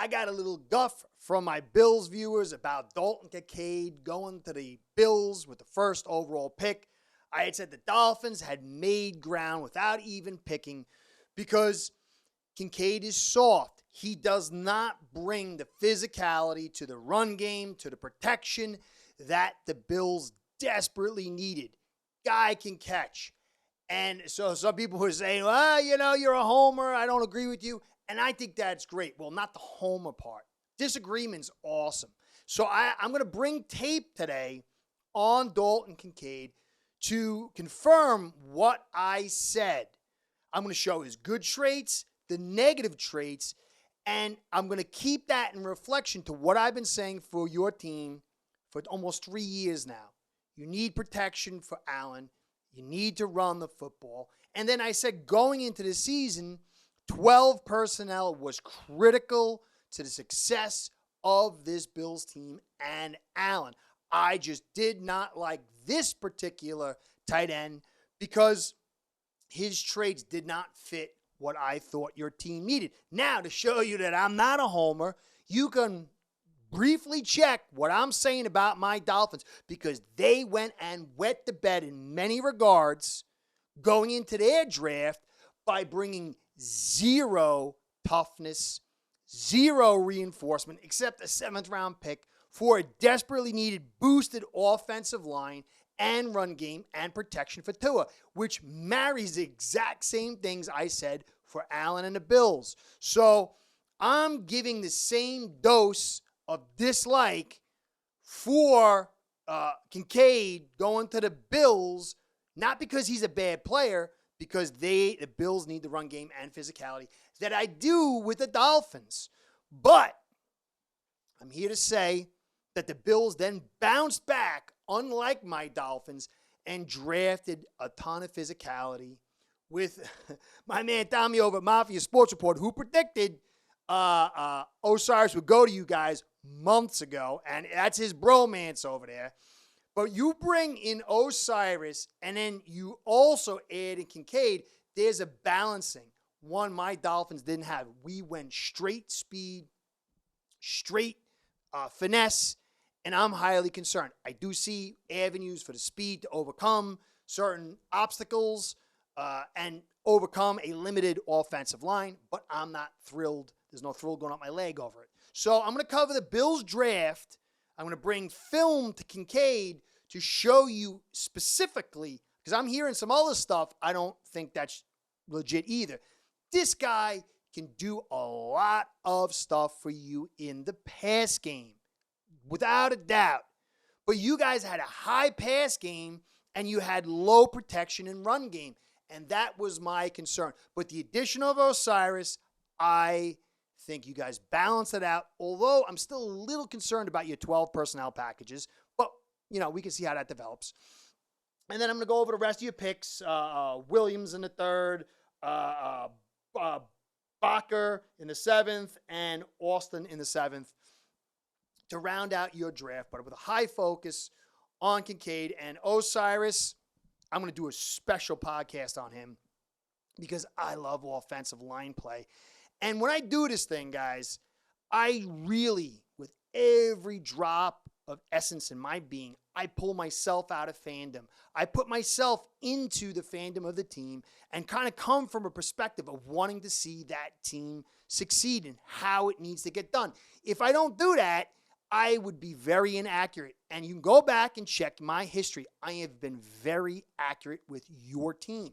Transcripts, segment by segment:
I got a little guff from my Bills viewers about Dalton Kincaid going to the Bills with the first overall pick. I had said the Dolphins had made ground without even picking because Kincaid is soft. He does not bring the physicality to the run game, to the protection that the Bills desperately needed. Guy can catch. And so some people were saying, well, you're a homer. I don't agree with you. And I think that's great. Well, not the homer part. Disagreement's awesome. So I'm going to bring tape today on Dalton Kincaid to confirm what I said. I'm going to show his good traits, the negative traits, and I'm going to keep that in reflection to what I've been saying for your team for almost 3 years now. You need protection for Allen. You need to run the football. And then I said going into the season, 12 personnel was critical to the success of this Bills team and Allen. I just did not like this particular tight end because his traits did not fit what I thought your team needed. Now, to show you that I'm not a homer, you can briefly check what I'm saying about my Dolphins because they went and wet the bed in many regards going into their draft by bringing zero toughness, zero reinforcement, except a 7th-round pick for a desperately needed boosted offensive line and run game and protection for Tua, which marries the exact same things I said for Allen and the Bills. So I'm giving the same dose of dislike for Kincaid going to the Bills, not because he's a bad player, because the Bills need the run game and physicality that I do with the Dolphins. But I'm here to say that the Bills then bounced back, unlike my Dolphins, and drafted a ton of physicality with my man Tommy over at Mafia Sports Report, who predicted Osiris would go to you guys months ago, and that's his bromance over there. But you bring in Osiris, and then you also add in Kincaid, there's a balancing. One my Dolphins didn't have. We went straight speed, straight finesse, and I'm highly concerned. I do see avenues for the speed to overcome certain obstacles and overcome a limited offensive line, but I'm not thrilled. There's no thrill going up my leg over it. So I'm going to cover the Bills draft. I'm going to bring film to Kincaid to show you specifically, because I'm hearing some other stuff. I don't think that's legit either. This guy can do a lot of stuff for you in the pass game, without a doubt. But you guys had a high pass game, and you had low protection and run game, and that was my concern. But the addition of Osiris, I think you guys balance it out, although I'm still a little concerned about your 12 personnel packages, but, we can see how that develops. And then I'm going to go over the rest of your picks. Williams in the 3rd, Bacher in the 7th, and Austin in the 7th to round out your draft, but with a high focus on Kincaid and Osiris. I'm going to do a special podcast on him because I love offensive line play. And when I do this thing, guys, I really, with every drop of essence in my being, I pull myself out of fandom. I put myself into the fandom of the team and kind of come from a perspective of wanting to see that team succeed and how it needs to get done. If I don't do that, I would be very inaccurate. And you can go back and check my history. I have been very accurate with your team.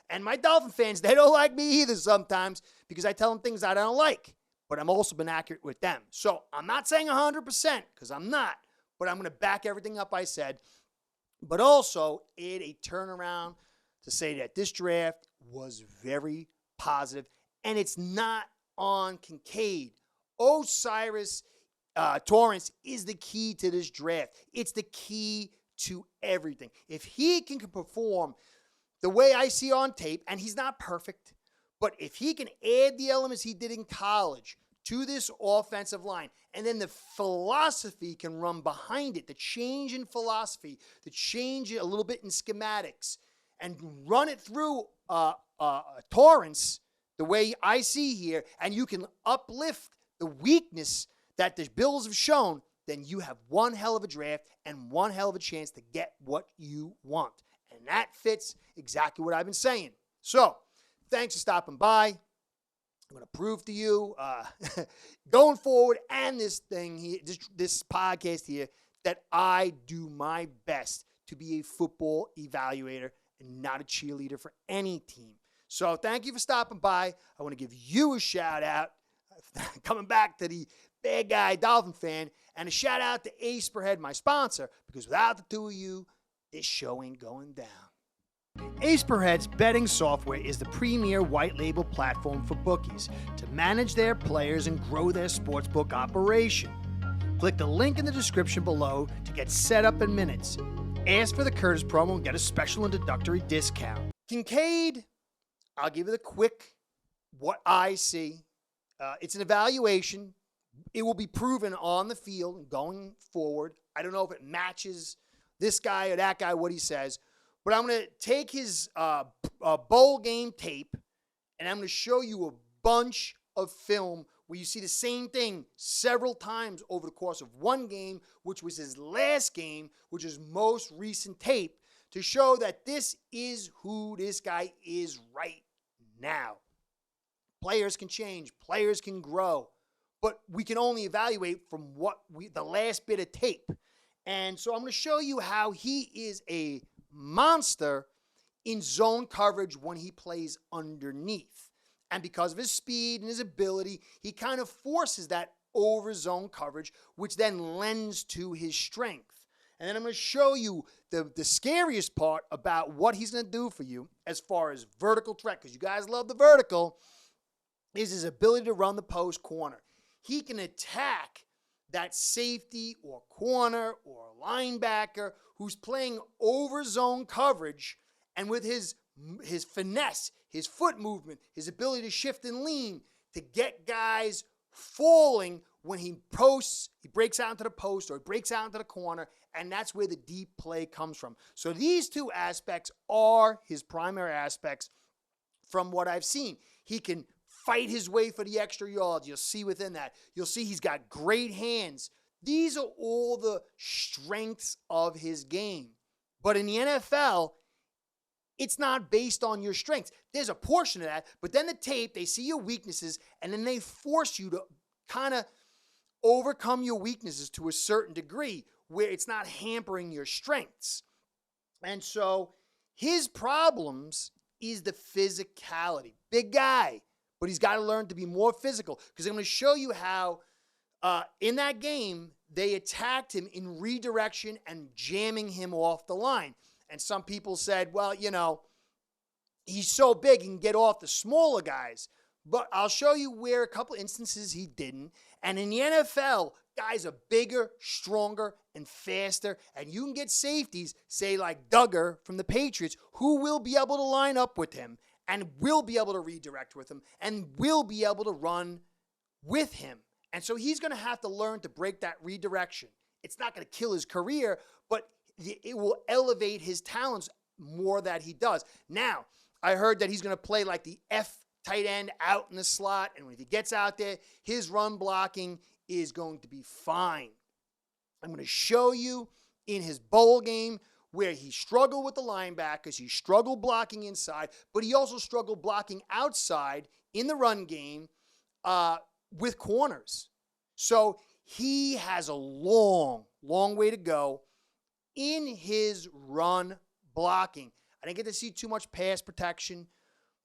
And my Dolphin fans, they don't like me either sometimes because I tell them things that I don't like. But I'm also been accurate with them. So I'm not saying 100% because I'm not. But I'm going to back everything up I said. But also add a turnaround to say that this draft was very positive. And it's not on Kincaid. Osiris Torrence is the key to this draft. It's the key to everything. If he can perform the way I see on tape, and he's not perfect, but if he can add the elements he did in college to this offensive line, and then the philosophy can run behind it, the change in philosophy, the change a little bit in schematics, and run it through Torrence the way I see here, and you can uplift the weakness that the Bills have shown, then you have one hell of a draft and one hell of a chance to get what you want. And that fits exactly what I've been saying. So, thanks for stopping by. I'm going to prove to you going forward and this thing here, this podcast here, that I do my best to be a football evaluator and not a cheerleader for any team. So thank you for stopping by. I want to give you a shout out, coming back to the bad guy Dolphin fan, and a shout out to Ace Per Head, my sponsor, because without the two of you, this show ain't going down. Ace Per Head's betting software is the premier white label platform for bookies to manage their players and grow their sportsbook operation. Click the link in the description below to get set up in minutes. Ask for the Curtis promo and get a special introductory discount. Kincaid, I'll give you the quick what I see. It's an evaluation. It will be proven on the field and going forward. I don't know if it matches this guy or that guy, what he says. But I'm going to take his bowl game tape, and I'm going to show you a bunch of film where you see the same thing several times over the course of one game, which was his last game, which is most recent tape, to show that this is who this guy is right now. Players can change. Players can grow. But we can only evaluate from the last bit of tape. And so I'm going to show you how he is a monster in zone coverage when he plays underneath. And because of his speed and his ability, he kind of forces that over zone coverage, which then lends to his strength. And then I'm going to show you the scariest part about what he's going to do for you as far as vertical threat, because you guys love the vertical, is his ability to run the post corner. He can attack that safety or corner or linebacker who's playing over zone coverage, and with his finesse, his foot movement, his ability to shift and lean to get guys falling when he posts, he breaks out into the post or he breaks out into the corner, and that's where the deep play comes from. So these two aspects are his primary aspects from what I've seen. He can fight his way for the extra yards. You'll see within that. You'll see he's got great hands. These are all the strengths of his game. But in the NFL, it's not based on your strengths. There's a portion of that, but then the tape, they see your weaknesses, and then they force you to kind of overcome your weaknesses to a certain degree where it's not hampering your strengths. And so his problems is the physicality. Big guy, but he's got to learn to be more physical, because I'm going to show you how in that game they attacked him in redirection and jamming him off the line. And some people said, well, you know, he's so big he can get off the smaller guys. But I'll show you where a couple instances he didn't. And in the NFL, guys are bigger, stronger, and faster. And you can get safeties, say like Duggar from the Patriots, who will be able to line up with him and will be able to redirect with him and will be able to run with him. And so he's going to have to learn to break that redirection. It's not going to kill his career, but it will elevate his talents more that he does. Now, I heard that he's going to play like the F tight end out in the slot, and when he gets out there, his run blocking is going to be fine. I'm going to show you in his bowl game where he struggled with the linebackers, he struggled blocking inside, but he also struggled blocking outside in the run game with corners. So he has a long, long way to go in his run blocking. I didn't get to see too much pass protection,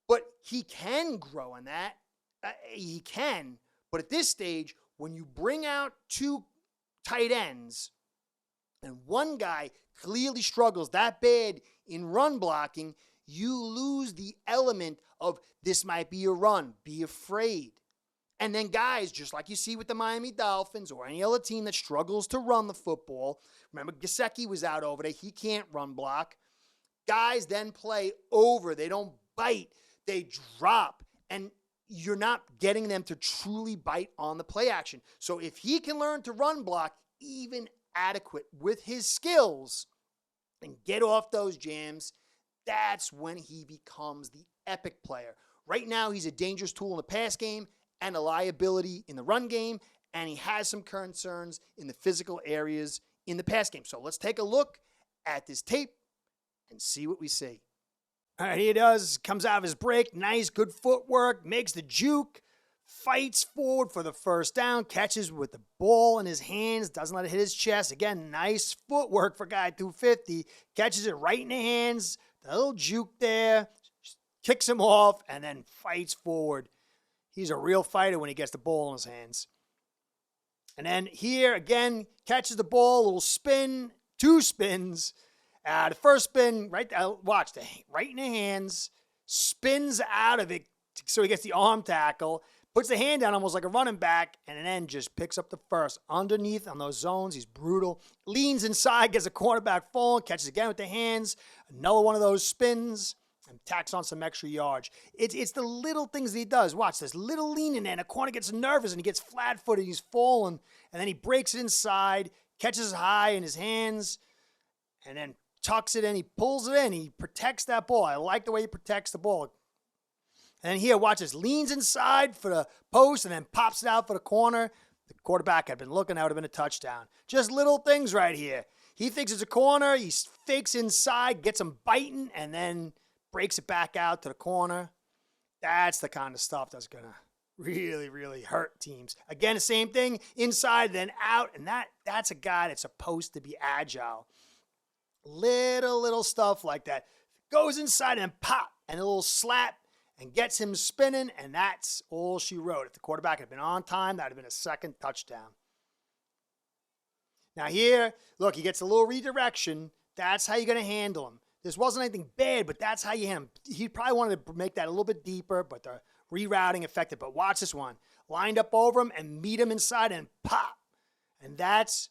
but he can grow in that. He can. But at this stage, when you bring out two tight ends and one guy clearly struggles that bad in run blocking, you lose the element of this might be a run. Be afraid. And then guys, just like you see with the Miami Dolphins or any other team that struggles to run the football, remember Gesicki was out over there. He can't run block. Guys then play over. They don't bite. They drop. And you're not getting them to truly bite on the play action. So if he can learn to run block, even adequate with his skills, and get off those jams, that's when he becomes the epic player. Right now, he's a dangerous tool in the pass game and a liability in the run game, and he has some concerns in the physical areas in the pass game. So let's take a look at this tape and see what we see. All right, here he does. Comes out of his break. Nice, good footwork. Makes the juke. Fights forward for the first down. Catches with the ball in his hands. Doesn't let it hit his chest. Again, nice footwork for a guy at 250. Catches it right in the hands. The little juke there. Kicks him off and then fights forward. He's a real fighter when he gets the ball in his hands. And then here, again, catches the ball. A little spin. 2 spins. The first spin, right in the hands, spins out of it so he gets the arm tackle, puts the hand down almost like a running back, and then just picks up the first. Underneath on those zones, he's brutal. Leans inside, gets a cornerback falling, catches again with the hands. Another one of those spins, and tacks on some extra yards. It's the little things that he does. Watch this little lean in there, and a corner gets nervous, and he gets flat-footed, he's falling, and then he breaks it inside, catches it high in his hands, and then tucks it in, he pulls it in, he protects that ball. I like the way he protects the ball. And then here, watch this, leans inside for the post and then pops it out for the corner. The quarterback had been looking, that would have been a touchdown. Just little things right here. He thinks it's a corner, he fakes inside, gets him biting, and then breaks it back out to the corner. That's the kind of stuff that's going to really, really hurt teams. Again, the same thing, inside, then out, and that's a guy that's supposed to be agile. Little stuff like that. Goes inside and pop, and a little slap, and gets him spinning, and that's all she wrote. If the quarterback had been on time, that would have been a second touchdown. Now here, look, he gets a little redirection. That's how you're going to handle him. This wasn't anything bad, but that's how you handle him. He probably wanted to make that a little bit deeper, but the rerouting affected. But watch this one. Lined up over him and meet him inside and pop. And that's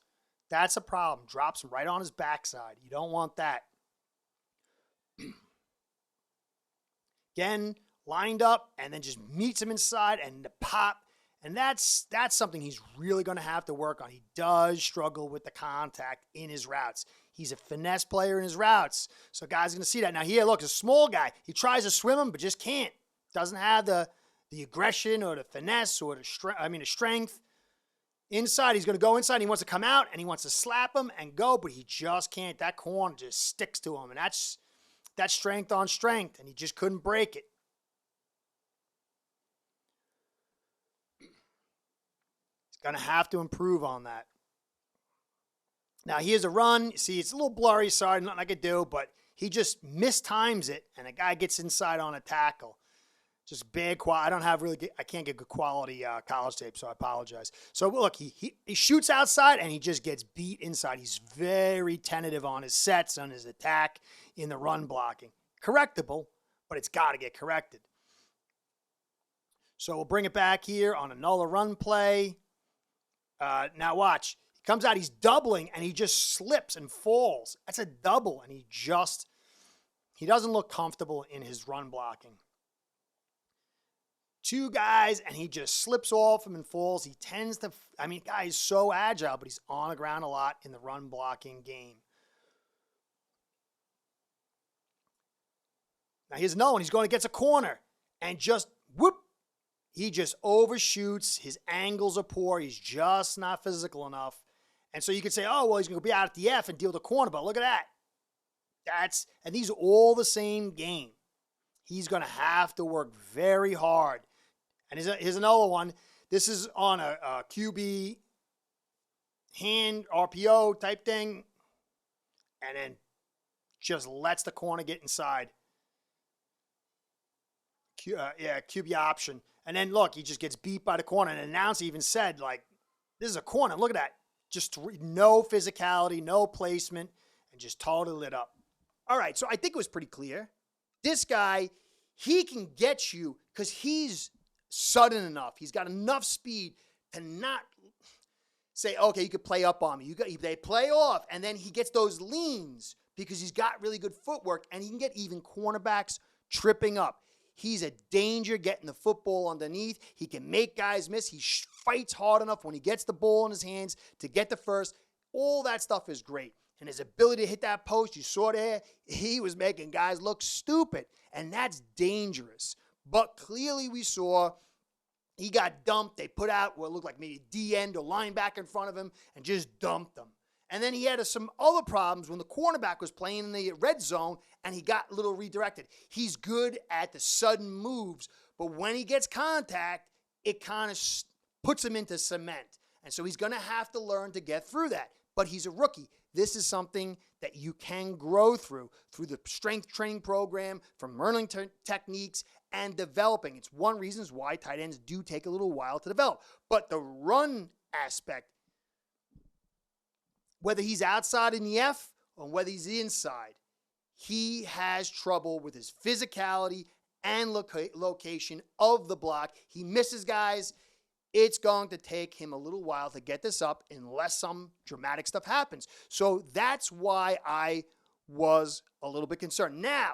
a problem. Drops him right on his backside. You don't want that. Again, lined up and then just meets him inside and the pop. And that's something he's really going to have to work on. He does struggle with the contact in his routes. He's a finesse player in his routes. So guys are going to see that. Now here, look, a small guy. He tries to swim him, but just can't. Doesn't have the aggression or the finesse or the strength. Inside, he's going to go inside. He wants to come out, and he wants to slap him and go, but he just can't. That corner just sticks to him, and that's strength on strength, and he just couldn't break it. He's going to have to improve on that. Now, here's a run. See, it's a little blurry. Sorry, nothing I could do, but he just mistimes it, and a guy gets inside on a tackle. Just bad quality. I can't get good quality college tape, so I apologize. So look, he shoots outside and he just gets beat inside. He's very tentative on his sets, on his attack in the run blocking. Correctable, but it's got to get corrected. So we'll bring it back here on another run play. Now watch. He comes out, he's doubling, and he just slips and falls. That's a double, and he doesn't look comfortable in his run blocking. 2 guys, and he just slips off him and falls. He tends to, guy is so agile, but he's on the ground a lot in the run blocking game. Now here's another one. He's going against a corner, and just whoop, he just overshoots. His angles are poor. He's just not physical enough. And so you could say, oh, well, he's going to be out at the F and deal with the corner, but look at that. And these are all the same game. He's going to have to work very hard. And here's another one. This is on a QB hand RPO type thing. And then just lets the corner get inside. QB option. And then look, he just gets beat by the corner. And the announcer even said, this is a corner. Look at that. Just no physicality, no placement, and just totally lit up. All right, so I think it was pretty clear. This guy, he can get you because he's sudden enough. He's got enough speed to not say, okay, you could play up on me. They play off, and then he gets those leans because he's got really good footwork, and he can get even cornerbacks tripping up. He's a danger getting the football underneath. He can make guys miss. He fights hard enough when he gets the ball in his hands to get the first. All that stuff is great. And his ability to hit that post, you saw there, he was making guys look stupid. And that's dangerous. But clearly we saw He got dumped. They put out what looked like maybe D-end or linebacker in front of him and just dumped him. And then he had some other problems when the cornerback was playing in the red zone and he got a little redirected. He's good at the sudden moves, but when he gets contact, it kind of puts him into cement. And so he's going to have to learn to get through that. But he's a rookie. This is something that you can grow through the strength training program, from learning techniques and developing. It's one reason why tight ends do take a little while to develop. But the run aspect, whether he's outside in the F or whether he's inside, he has trouble with his physicality and location of the block. He misses guys. It's going to take him a little while to get this up unless some dramatic stuff happens. So that's why I was a little bit concerned. Now,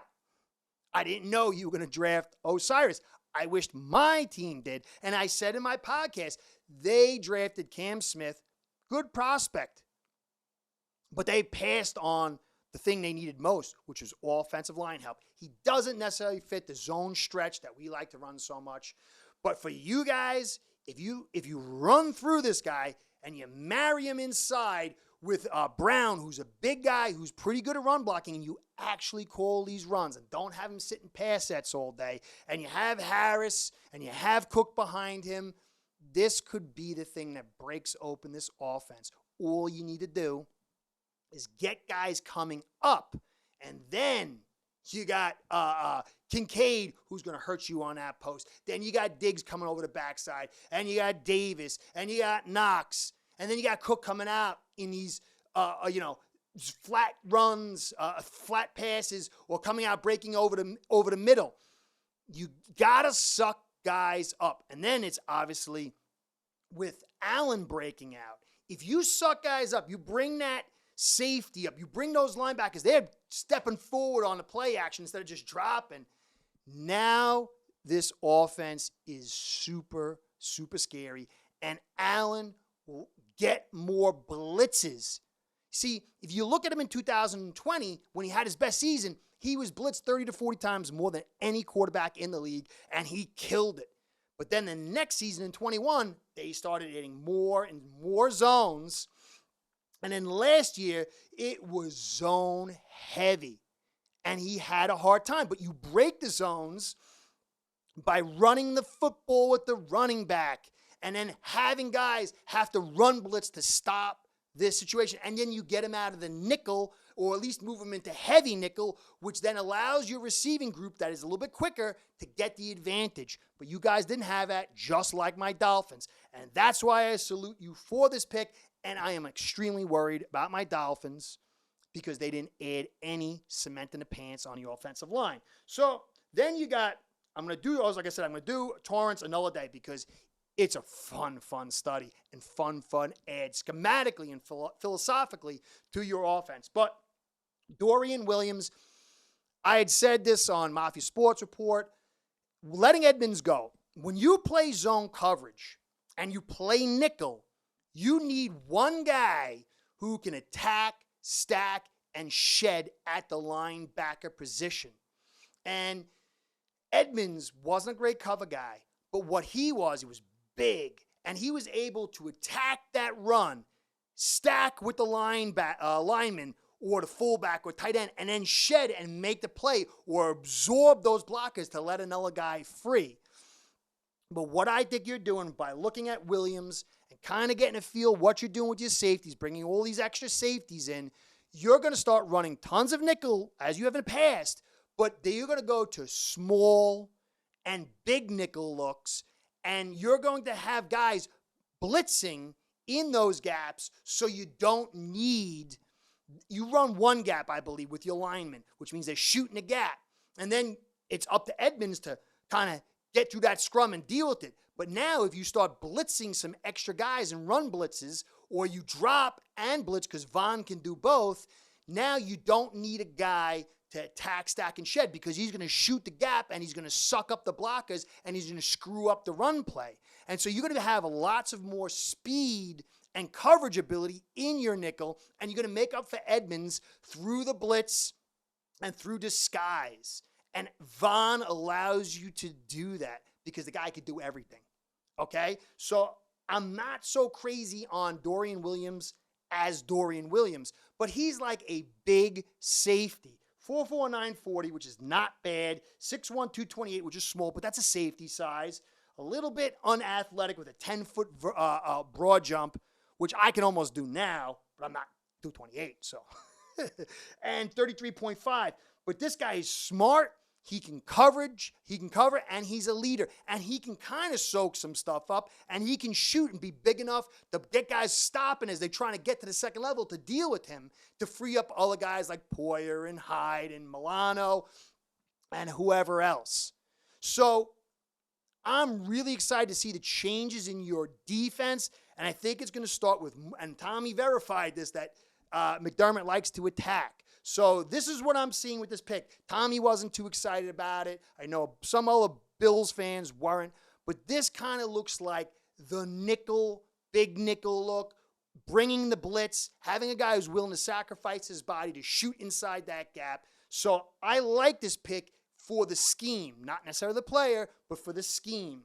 I didn't know you were going to draft Osiris. I wished my team did. And I said in my podcast, they drafted Cam Smith, good prospect. But they passed on the thing they needed most, which was offensive line help. He doesn't necessarily fit the zone stretch that we like to run so much. But for you guys, if you run through this guy and you marry him inside with Brown, who's a big guy, who's pretty good at run blocking, and you actually call these runs and don't have him sit in pass sets all day, and you have Harris and you have Cook behind him, this could be the thing that breaks open this offense. All you need to do is get guys coming up, and then you got Kincaid, who's going to hurt you on that post. Then you got Diggs coming over the backside, and you got Davis, and you got Knox, and then you got Cook coming out in these, flat runs, flat passes, or coming out breaking over the middle. You got to suck guys up, and then it's obviously with Allen breaking out. If you suck guys up, you bring that safety up, you bring those linebackers, they're stepping forward on the play action instead of just dropping. Now this offense is super, super scary, and Allen will get more blitzes. See, if you look at him in 2020, when he had his best season, he was blitzed 30 to 40 times more than any quarterback in the league, and he killed it. But then the next season in 21, they started hitting more and more zones. And then last year, it was zone heavy. And he had a hard time. But you break the zones by running the football with the running back and then having guys have to run blitz to stop this situation. And then you get him out of the nickel, or at least move him into heavy nickel, which then allows your receiving group that is a little bit quicker to get the advantage. But you guys didn't have that, just like my Dolphins. And that's why I salute you for this pick. And I am extremely worried about my Dolphins because they didn't add any cement in the pants on the offensive line. So then you got, I'm going to do Torrence another day because it's a fun study and fun add schematically and philosophically to your offense. But Dorian Williams, I had said this on Mafia Sports Report, letting Edmonds go. When you play zone coverage and you play nickel, you need one guy who can attack, stack, and shed at the linebacker position. And Edmonds wasn't a great cover guy, but what he was big, and he was able to attack that run, stack with the lineman or the fullback or tight end, and then shed and make the play or absorb those blockers to let another guy free. But what I think you're doing by looking at Williams and kind of getting a feel what you're doing with your safeties, bringing all these extra safeties in, you're going to start running tons of nickel as you have in the past, but you're going to go to small and big nickel looks, and you're going to have guys blitzing in those gaps so you don't need, you run one gap, I believe, with your linemen, which means they're shooting a gap. And then it's up to Edmonds to kind of get through that scrum and deal with it. But now if you start blitzing some extra guys and run blitzes, or you drop and blitz because Vaughn can do both, now you don't need a guy to attack, stack, and shed because he's going to shoot the gap and he's going to suck up the blockers and he's going to screw up the run play. And so you're going to have lots of more speed and coverage ability in your nickel, and you're going to make up for Edmonds through the blitz and through disguise. And Vaughn allows you to do that because the guy could do everything. Okay? So I'm not so crazy on Dorian Williams as Dorian Williams, but he's like a big safety. 4'4", 940, which is not bad. 6'1", 228, which is small, but that's a safety size. A little bit unathletic with a 10-foot broad jump, which I can almost do now, but I'm not 228, so. And 33.5. But this guy is smart. He can cover, and he's a leader. And he can kind of soak some stuff up, and he can shoot and be big enough to get guys stopping as they're trying to get to the second level to deal with him, to free up other guys like Poyer and Hyde and Milano and whoever else. So I'm really excited to see the changes in your defense, and I think it's going to start with, and Tommy verified this, that McDermott likes to attack. So this is what I'm seeing with this pick. Tommy wasn't too excited about it. I know some other Bills fans weren't, but this kind of looks like the nickel, big nickel look, bringing the blitz, having a guy who's willing to sacrifice his body to shoot inside that gap. So I like this pick for the scheme, not necessarily the player, but for the scheme.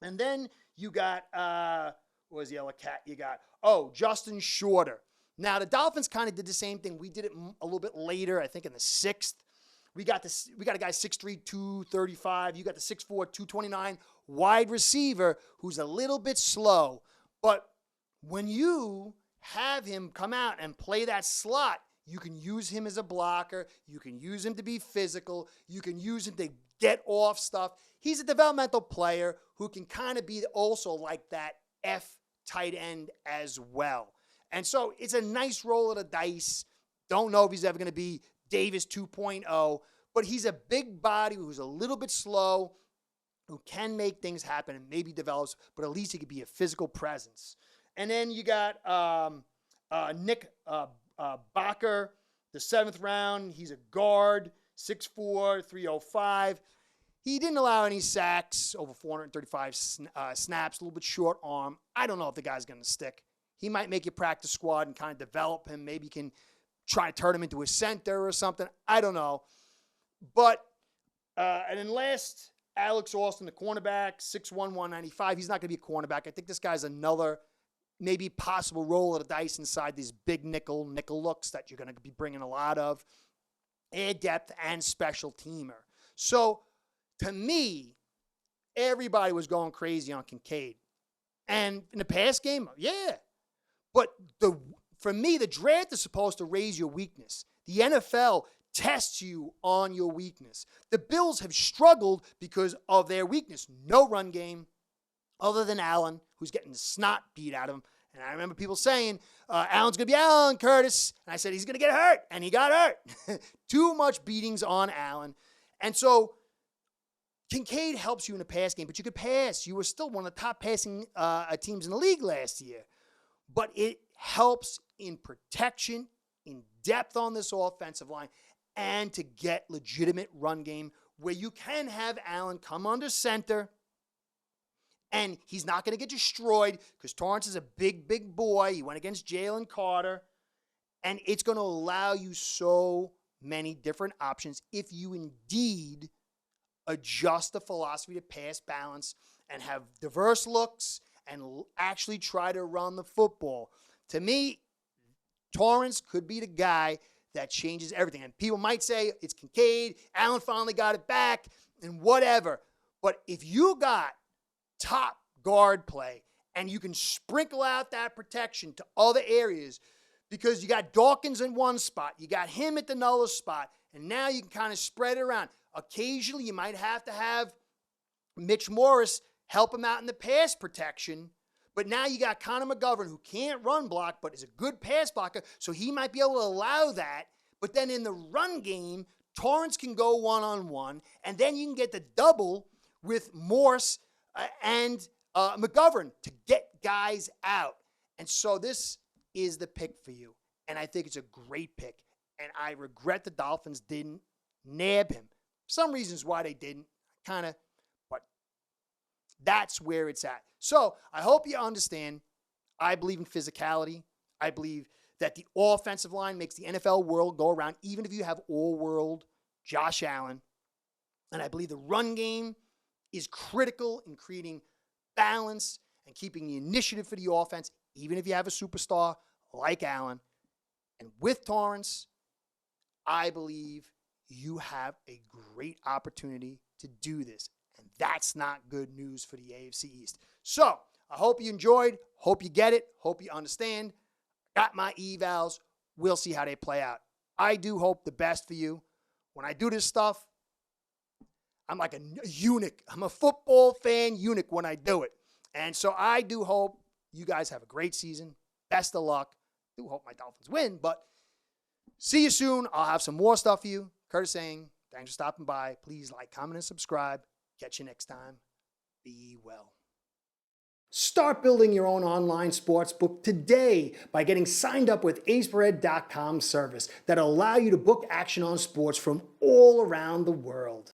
And then you got, what was the other cat you got? Oh, Justin Shorter. Now, the Dolphins kind of did the same thing. We did it a little bit later, I think in the 6th. We got a guy 6'3", 235. You got the 6'4", 229 wide receiver who's a little bit slow. But when you have him come out and play that slot, you can use him as a blocker. You can use him to be physical. You can use him to get off stuff. He's a developmental player who can kind of be also like that F tight end as well. And so it's a nice roll of the dice. Don't know if he's ever going to be Davis 2.0, but he's a big body who's a little bit slow, who can make things happen and maybe develops, but at least he could be a physical presence. And then you got Nick Bakker, the 7th round. He's a guard, 6'4", 305. He didn't allow any sacks, over 435 snaps, a little bit short arm. I don't know if the guy's going to stick. He might make you practice squad and kind of develop him. Maybe you can try to turn him into a center or something. I don't know. But, and then last, Alex Austin, the cornerback, 6'1", 195. He's not going to be a cornerback. I think this guy's another maybe possible roll of the dice inside these big nickel looks that you're going to be bringing a lot of. Air depth and special teamer. So, to me, everybody was going crazy on Kincaid. And in the past game, yeah. But for me, the draft is supposed to raise your weakness. The NFL tests you on your weakness. The Bills have struggled because of their weakness. No run game other than Allen, who's getting the snot beat out of him. And I remember people saying, Allen's going to be Allen, Curtis. And I said, he's going to get hurt. And he got hurt. Too much beatings on Allen. And so Kincaid helps you in the pass game, but you could pass. You were still one of the top passing teams in the league last year. But it helps in protection, in depth on this offensive line, and to get legitimate run game where you can have Allen come under center, and he's not going to get destroyed because Torrence is a big, big boy. He went against Jalen Carter, and it's going to allow you so many different options if you indeed adjust the philosophy to pass balance and have diverse looks and actually try to run the football. To me, Torrence could be the guy that changes everything. And people might say it's Kincaid, Allen finally got it back, and whatever. But if you got top guard play and you can sprinkle out that protection to other areas, because you got Dawkins in one spot, you got him at another spot, and now you can kind of spread it around. Occasionally, you might have to have Mitch Morris help him out in the pass protection. But now you got Connor McGovern, who can't run block, but is a good pass blocker, so he might be able to allow that. But then in the run game, Torrence can go one-on-one, and then you can get the double with Morse and McGovern to get guys out. And so this is the pick for you. And I think it's a great pick. And I regret the Dolphins didn't nab him. Some reasons why they didn't, but that's where it's at. So I hope you understand. I believe in physicality. I believe that the offensive line makes the NFL world go around, even if you have all-world Josh Allen. And I believe the run game is critical in creating balance and keeping the initiative for the offense, even if you have a superstar like Allen. And with Torrence, I believe you have a great opportunity to do this. And that's not good news for the AFC East. So I hope you enjoyed. Hope you get it. Hope you understand. Got my evals. We'll see how they play out. I do hope the best for you. When I do this stuff, I'm like a eunuch. I'm a football fan eunuch when I do it. And so I do hope you guys have a great season. Best of luck. I do hope my Dolphins win, but see you soon. I'll have some more stuff for you. Curtis saying, thanks for stopping by. Please like, comment, and subscribe. Catch you next time. Be well. Start building your own online sports book today by getting signed up with aceperhead.com service that'll allow you to book action on sports from all around the world.